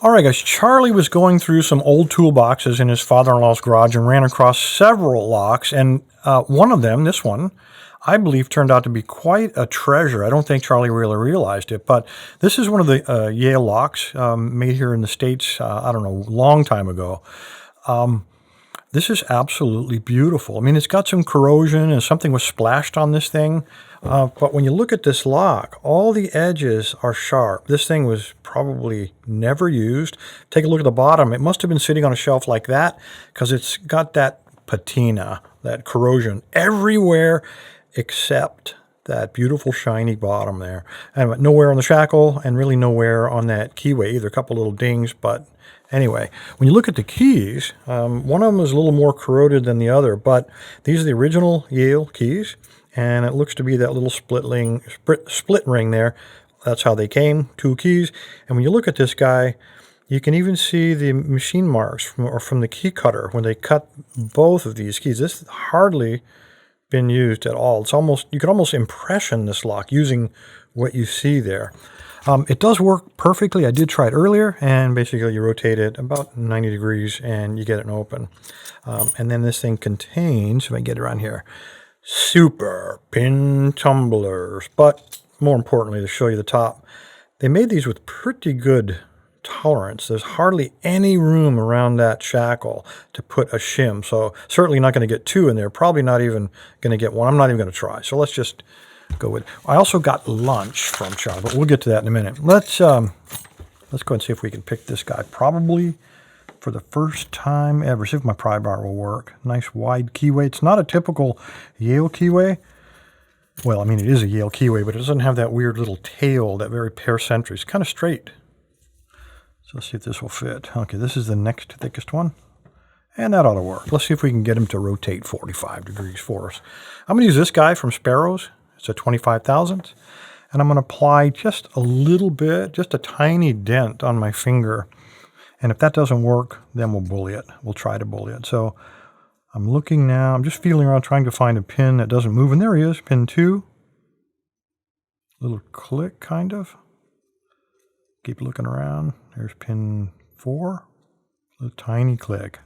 All right, guys, Charlie was going through some old toolboxes in his father-in-law's garage and ran across several locks, and one of them, this one, I believe turned out to be quite a treasure. I don't think Charlie really realized it, but this is one of the Yale locks made here in the States, I don't know, a long time ago. This is absolutely beautiful. I mean, it's got some corrosion and something was splashed on this thing. But when you look at this lock, all the edges are sharp. This thing was probably never used. Take a look at the bottom. It must have been sitting on a shelf like that because it's got that patina, that corrosion everywhere except that beautiful shiny bottom there. And nowhere on the shackle and really nowhere on that keyway either. A couple little dings, but anyway, when you look at the keys, one of them is a little more corroded than the other, but these are the original Yale keys, and it looks to be that little split ring there. That's how they came, 2 keys. And when you look at this guy, you can even see the machine marks from the key cutter when they cut both of these keys. This has hardly been used at all. It's almost, you could almost impression this lock using what you see there. It does work perfectly. I did try it earlier, and basically you rotate it about 90 degrees and you get it open. And then this thing contains, if I get around here, super pin tumblers. But more importantly, to show you the top, they made these with pretty good tolerance. There's hardly any room around that shackle to put a shim. So certainly not going to get 2 in there. Probably not even going to get 1. I'm not even going to try. So let's just go with. I also got lunch from Charlie, but we'll get to that in a minute. Let's go ahead and see if we can pick this guy. Probably for the first time ever. See if my pry bar will work. Nice wide keyway. It's not a typical Yale keyway. Well, I mean, it is a Yale keyway, but it doesn't have that weird little tail, that very pear-centric. It's kind of straight. So let's see if this will fit. Okay, this is the next thickest one. And that ought to work. Let's see if we can get him to rotate 45 degrees for us. I'm going to use this guy from Sparrows. It's a 25 thousandths. And I'm going to apply just a little bit, just a tiny dent on my finger. And if that doesn't work, then we'll bully it. We'll try to bully it. So I'm looking now. I'm just feeling around trying to find a pin that doesn't move. And there he is, pin 2. Little click, kind of. Keep looking around. There's pin 4. Little tiny click.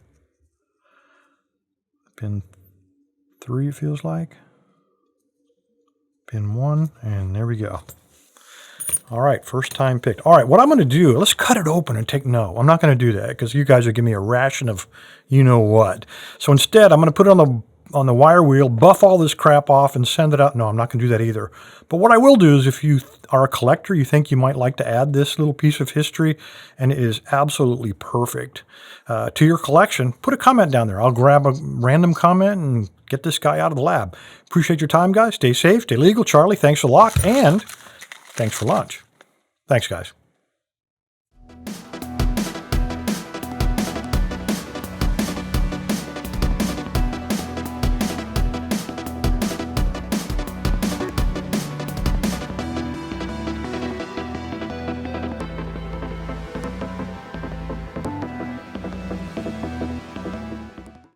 Pin 3 feels like. Pin 1, and there we go. All right, first time picked. All right, what I'm going to do, let's cut it open and take, no, I'm not going to do that because you guys are giving me a ration of you-know-what. So instead, I'm going to put it on the wire wheel, buff all this crap off, and send it out. No, I'm not going to do that either. But what I will do is if you are a collector, you think you might like to add this little piece of history, and it is absolutely perfect to your collection, put a comment down there. I'll grab a random comment and get this guy out of the lab. Appreciate your time, guys. Stay safe, stay legal. Charlie, thanks a lot, and thanks for lunch. Thanks, guys.